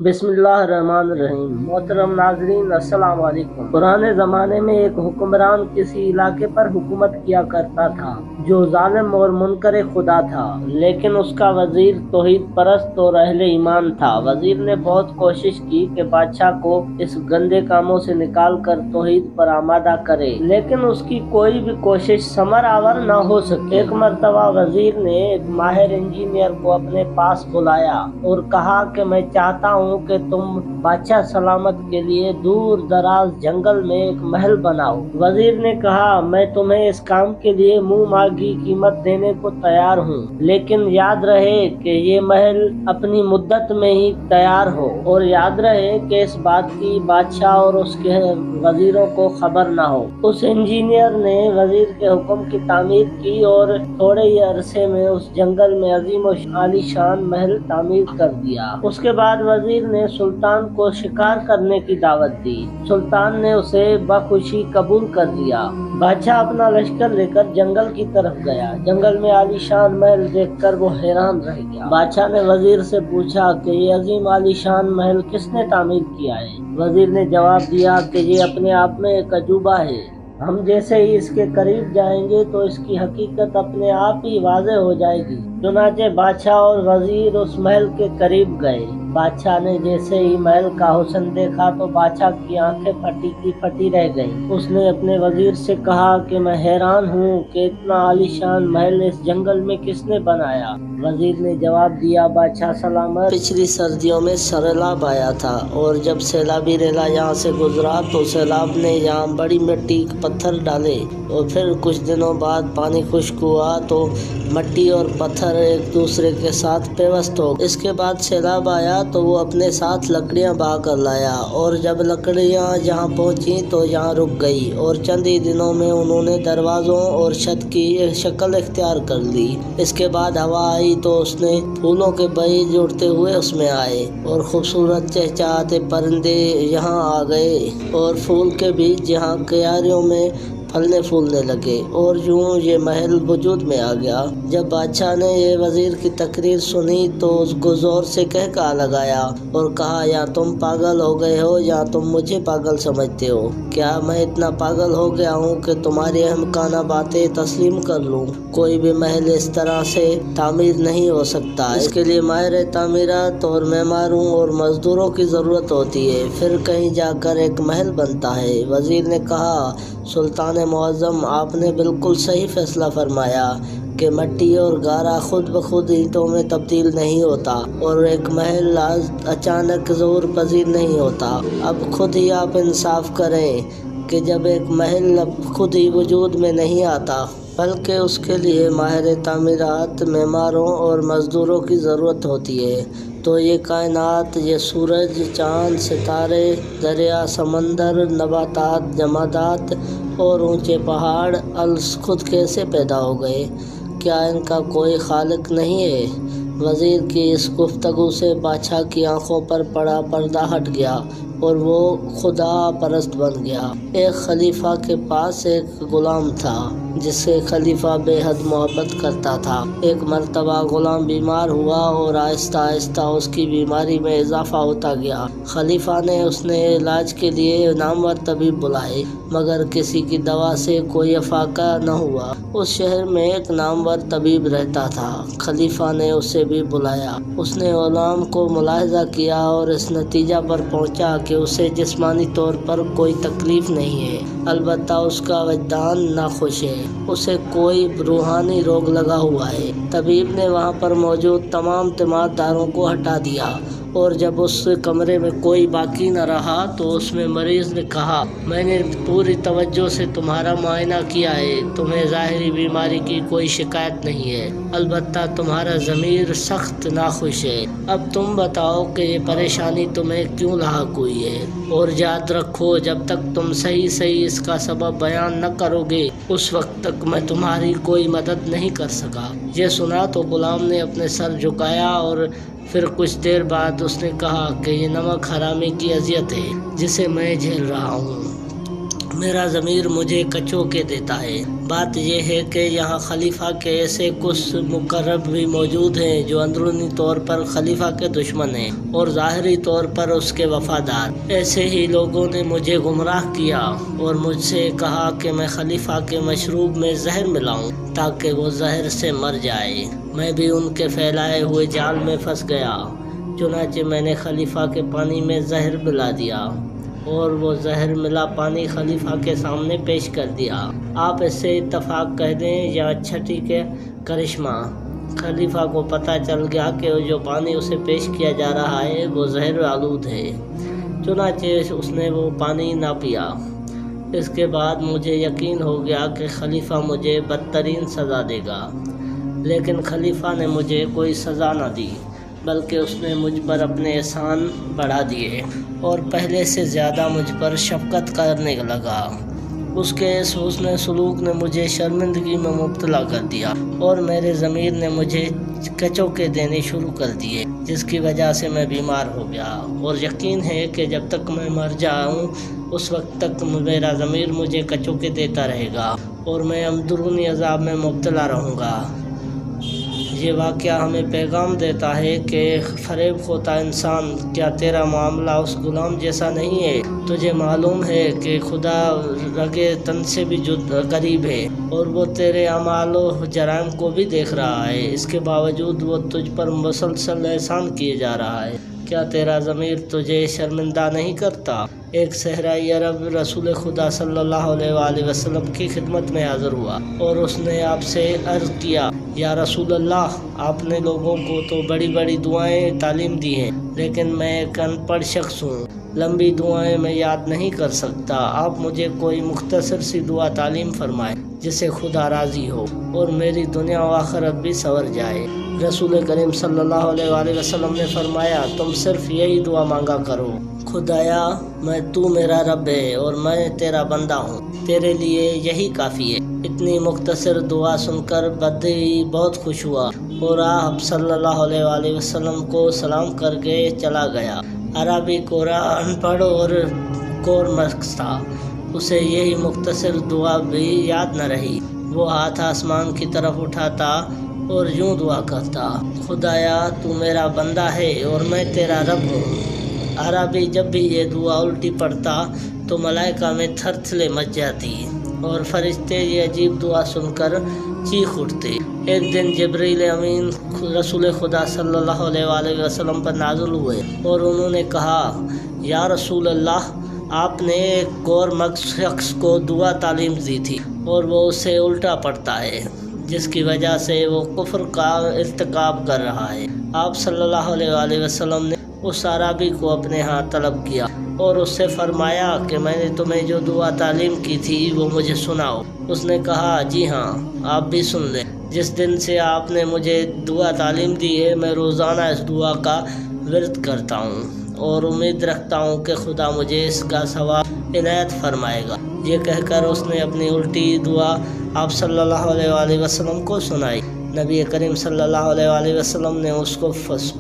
बिस्मिल्लाहिर्रहमानिर्रहीम। मोहतरम नाजरीन, अस्सलाम वालेकुम। पुराने ज़माने में एक हुक्मरान किसी इलाके पर हुकूमत किया करता था जो जालिम और मुनकर खुदा था, लेकिन उसका वजीर तौहीद परस्त और अहले ईमान था। वजीर ने बहुत कोशिश की कि बादशाह को इस गंदे कामों से निकाल कर तौहीद पर आमादा करे, लेकिन उसकी कोई भी कोशिश समर आवर न हो सकी। एक मर्तबा वजीर ने एक माहिर इंजीनियर को अपने पास बुलाया और कहा कि मैं चाहता हूँ कि तुम बादशाह सलामत के लिए दूर दराज जंगल में एक महल बनाओ। वजीर ने कहा, मैं तुम्हें इस काम के लिए मुंह मांगी कीमत देने को तैयार हूँ, लेकिन याद रहे कि ये महल अपनी मुद्दत में ही तैयार हो, और याद रहे कि इस बात की बादशाह और उसके वजीरों को खबर ना हो। उस इंजीनियर ने वजीर के हुक्म की तामीर की और थोड़े ही अरसे में उस जंगल में अजीम और आलीशान महल तामीर कर दिया। उसके बाद वजीर ने सुल्तान को शिकार करने की दावत दी। सुल्तान ने उसे बखुशी कबूल कर लिया। बादशाह अपना लश्कर लेकर जंगल की तरफ गया। जंगल में आलीशान महल देखकर वो हैरान रह गया। बादशाह ने वजीर से पूछा कि ये अजीम आलीशान महल किसने तामीर किया है। वजीर ने जवाब दिया कि ये अपने आप में एक अजूबा है। हम जैसे ही इसके करीब जाएंगे तो इसकी हकीकत अपने आप ही वाज़ेह हो जाएगी। चुनाचे बादशाह और वजीर उस महल के करीब गए। बादशाह ने जैसे ही महल का हुस्न देखा तो बादशाह की आंखें फटी की फटी रह गईं। उसने अपने वजीर से कहा कि मैं हैरान हूँ कि इतना आलीशान महल इस जंगल में किसने बनाया। वजीर ने जवाब दिया, बादशाह सलामत, पिछली सर्दियों में सैलाब आया था और जब सैलाबी रेला यहाँ से गुजरा तो सैलाब ने यहाँ बड़ी मिट्टी पत्थर डाले और फिर कुछ दिनों बाद पानी खुश्क हुआ तो मिट्टी और पत्थर एक दूसरे के साथ पेवस्त हो। इसके बाद सैलाब आया तो वो अपने साथ लकड़ियां बहा कर लाया, और जब लकड़ियां जहां पहुंची तो यहाँ रुक गई, और चंद ही दिनों में उन्होंने दरवाज़ों और छत की एक शक्ल इख्तियार कर ली। इसके बाद हवा आई तो उसने फूलों के बीज उड़ते हुए उसमें आए, और खूबसूरत चहचहाते परिंदे यहाँ आ गए, और फूल के बीज यहाँ क्यारियों में फलने फूलने लगे, और यूं ये महल वजूद में आ गया। जब बादशाह ने ये वजीर की तकरीर सुनी तो उसको जोर से कहका लगाया और कहा, या तुम पागल हो गए हो या तुम मुझे पागल समझते हो। क्या मैं इतना पागल हो गया हूँ कि तुम्हारी अहमकाना बातें तस्लीम कर लूँ? कोई भी महल इस तरह से तामीर नहीं हो सकता। इसके लिए माहिर तामीरात और मेमारों और मजदूरों की ज़रूरत होती है, फिर कहीं जाकर एक महल बनता है। वजीर ने कहा, सुल्तान मुअज़्ज़म, आपने बिल्कुल सही फैसला फरमाया कि मिट्टी और गारा खुद ब खुद ईंटों में तब्दील नहीं होता, और एक महल अचानक ज़हूर पजीर नहीं होता। अब खुद ही आप इंसाफ करें कि जब एक महल खुद ही वजूद में नहीं आता, बल्कि उसके लिए माहिर तामीरात, मेमारों और मज़दूरों की ज़रूरत होती है, तो ये कायनात, ये सूरज, चाँद, सितारे, दरिया, समंदर, नबातात, जमादात और ऊंचे पहाड़ खुद कैसे पैदा हो गए? क्या इनका कोई खालिक नहीं है? वज़ीर की इस गुफ्तगू से बादशाह की आंखों पर पड़ा पर्दा हट गया और वो खुदा परस्त बन गया। एक खलीफा के पास एक गुलाम था जिससे खलीफा बेहद मोहब्बत करता था। एक मर्तबा गुलाम बीमार हुआ और आहिस्ता आहिस्ता उसकी बीमारी में इजाफा होता गया। खलीफा ने उसने इलाज के लिए नामवर तबीब बुलाए, मगर किसी की दवा से कोई अफाका न हुआ। उस शहर में एक नामवर तबीब रहता था। खलीफा ने उसे भी बुलाया। उसने गुलाम को मुलाहिजा किया और इस नतीजा पर पहुंचा कि उसे जिस्मानी तौर पर कोई तकलीफ नहीं है, अलबत्ता उसका वजदान नाखुश है। उसे कोई रूहानी रोग लगा हुआ है। तबीब ने वहाँ पर मौजूद तमाम तीमारदारों को हटा दिया, और जब उस कमरे में कोई बाकी न रहा तो उसमें मरीज़ ने कहा, मैंने पूरी तवज्जो से तुम्हारा मुआयना किया है, तुम्हें ज़ाहिरी बीमारी की कोई शिकायत नहीं है, अलबत्ता तुम्हारा ज़मीर सख्त नाखुश है। अब तुम बताओ कि ये परेशानी तुम्हें क्यों लाहक हुई है, और याद रखो, जब तक तुम सही सही इसका सबब बयान न करोगे उस वक्त तक मैं तुम्हारी कोई मदद नहीं कर सका। ये सुना तो गुलाम ने अपने सर झुकाया, और फिर कुछ देर बाद उसने कहा कि ये नमक हरामी की अजियत है जिसे मैं झेल रहा हूँ। میرا ضمیر مجھے کچوکے دیتا ہے۔ بات یہ ہے کہ یہاں خلیفہ کے ایسے کچھ مقرب بھی موجود ہیں جو اندرونی طور پر خلیفہ کے دشمن ہیں اور ظاہری طور پر اس کے وفادار۔ ایسے ہی لوگوں نے مجھے گمراہ کیا اور مجھ سے کہا کہ میں خلیفہ کے مشروب میں زہر ملاؤں تاکہ وہ زہر سے مر جائے۔ میں بھی ان کے پھیلائے ہوئے جال میں پھنس گیا۔ چنانچہ میں نے خلیفہ کے پانی میں زہر ملا دیا اور وہ زہر ملا پانی خلیفہ کے سامنے پیش کر دیا۔ آپ اس سے اتفاق کہہ دیں یا چھٹی کے کرشمہ۔ خلیفہ کو پتہ چل گیا کہ جو پانی اسے پیش کیا جا رہا ہے وہ زہر آلود ہے، چنانچہ اس نے وہ پانی نہ پیا۔ اس کے بعد مجھے یقین ہو گیا کہ خلیفہ مجھے بدترین سزا دے گا، لیکن خلیفہ نے مجھے کوئی سزا نہ دی، بلکہ اس نے مجھ پر اپنے احسان بڑھا دیے اور پہلے سے زیادہ مجھ پر شفقت کرنے لگا۔ اس کے اس حسن سلوک نے مجھے شرمندگی میں مبتلا کر دیا اور میرے ضمیر نے مجھے کچوکے دینے شروع کر دیے، جس کی وجہ سے میں بیمار ہو گیا، اور یقین ہے کہ جب تک میں مر جاؤں اس وقت تک میرا ضمیر مجھے کچوکے دیتا رہے گا اور میں اندرونی عذاب میں مبتلا رہوں گا۔ یہ واقعہ ہمیں پیغام دیتا ہے کہ فریب خوردہ انسان، کیا تیرا معاملہ اس غلام جیسا نہیں ہے؟ تجھے معلوم ہے کہ خدا رگے تن سے بھی قریب ہے اور وہ تیرے اعمال و جرائم کو بھی دیکھ رہا ہے، اس کے باوجود وہ تجھ پر مسلسل احسان کیے جا رہا ہے۔ کیا تیرا ضمیر تجھے شرمندہ نہیں کرتا؟ ایک صحرائی عرب رسول خدا صلی اللہ علیہ وآلہ وسلم کی خدمت میں حاضر ہوا اور اس نے آپ سے عرض کیا، یا رسول اللہ، آپ نے لوگوں کو تو بڑی بڑی دعائیں تعلیم دی ہیں، لیکن میں ایک ان پڑھ شخص ہوں، لمبی دعائیں میں یاد نہیں کر سکتا۔ آپ مجھے کوئی مختصر سی دعا تعلیم فرمائیں جس سے خدا راضی ہو اور میری دنیا و آخرت بھی سنور جائے۔ رسول کریم صلی اللہ علیہ وآلہ وسلم نے فرمایا، تم صرف یہی دعا مانگا کرو، خدایا تو میرا رب ہے اور میں تیرا بندہ ہوں، تیرے لیے یہی کافی ہے۔ اتنی مختصر دعا سن کر بدی بہت خوش ہوا اور آپ صلی اللہ علیہ وآلہ وسلم کو سلام کر کے چلا گیا۔ عربی کورا، ان پڑھ اور کور مکس تھا، اسے یہی مختصر دعا بھی یاد نہ رہی۔ وہ ہاتھ آسمان کی طرف اٹھاتا اور یوں دعا کرتا، خدایا تو میرا بندہ ہے اور میں تیرا رب ہوں۔ عربی جب بھی یہ دعا الٹی پڑتا تو ملائکہ میں تھرتھلے مچ جاتی اور فرشتے یہ عجیب دعا سن کر چیخ اٹھتے۔ ایک دن جبریل امین رسول خدا صلی اللہ علیہ وآلہ وسلم پر نازل ہوئے اور انہوں نے کہا، یا رسول اللہ، آپ نے ایک غور مکس شخص کو دعا تعلیم دی تھی اور وہ اسے الٹا پڑھتا ہے، جس کی وجہ سے وہ کفر کا ارتکاب کر رہا ہے۔ آپ صلی اللہ علیہ وآلہ وسلم نے اس عربی کو اپنے ہاں طلب کیا اور اس سے فرمایا کہ میں نے تمہیں جو دعا تعلیم کی تھی وہ مجھے سناؤ۔ اس نے کہا، جی ہاں، آپ بھی سن لیں۔ جس دن سے آپ نے مجھے دعا تعلیم دی ہے میں روزانہ اس دعا کا ورد کرتا ہوں اور امید رکھتا ہوں کہ خدا مجھے اس کا ثواب عنایت فرمائے گا۔ یہ کہہ کر اس نے اپنی الٹی دعا آپ صلی اللہ علیہ وآلہ وسلم کو سنائی۔ نبی کریم صلی اللہ علیہ وآلہ وسلم نے اس کو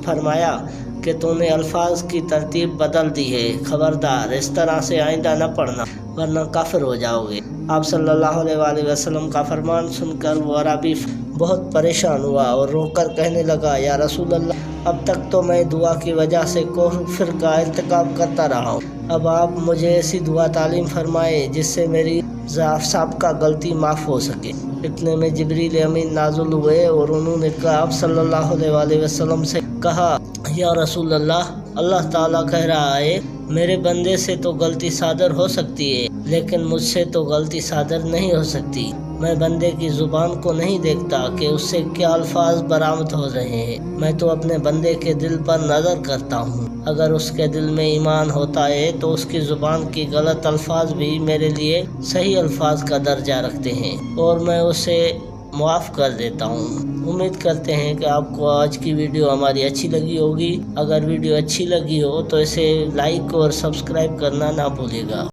فرمایا کہ تو نے الفاظ کی ترتیب بدل دی ہے، خبردار اس طرح سے آئندہ نہ پڑھنا ورنہ کافر ہو جاؤ گے۔ آپ صلی اللہ علیہ وآلہ وسلم کا فرمان سن کر وہ عربی بہت پریشان ہوا اور رو کر کہنے لگا، یا رسول اللہ، اب تک تو میں دعا کی وجہ سے کفر کا ارتکاب کرتا رہا ہوں، اب آپ مجھے ایسی دعا تعلیم فرمائیں جس سے میری سابقہ غلطی معاف ہو سکے۔ اتنے میں جبریل امین نازل ہوئے اور انہوں نے آپ صلی اللہ علیہ وآلہ وسلم سے کہا، یا رسول اللہ، اللہ تعالیٰ کہہ رہا ہے، میرے بندے سے تو غلطی صادر ہو سکتی ہے لیکن مجھ سے تو غلطی صادر نہیں ہو سکتی۔ میں بندے کی زبان کو نہیں دیکھتا کہ اس سے کیا الفاظ برآمد ہو رہے ہیں، میں تو اپنے بندے کے دل پر نظر کرتا ہوں۔ اگر اس کے دل میں ایمان ہوتا ہے تو اس کی زبان کی غلط الفاظ بھی میرے لیے صحیح الفاظ کا درجہ رکھتے ہیں اور میں اسے معاف کر دیتا ہوں۔ امید کرتے ہیں کہ آپ کو آج کی ویڈیو ہماری اچھی لگی ہوگی۔ اگر ویڈیو اچھی لگی ہو تو اسے لائک اور سبسکرائب کرنا نہ بھولیے گا۔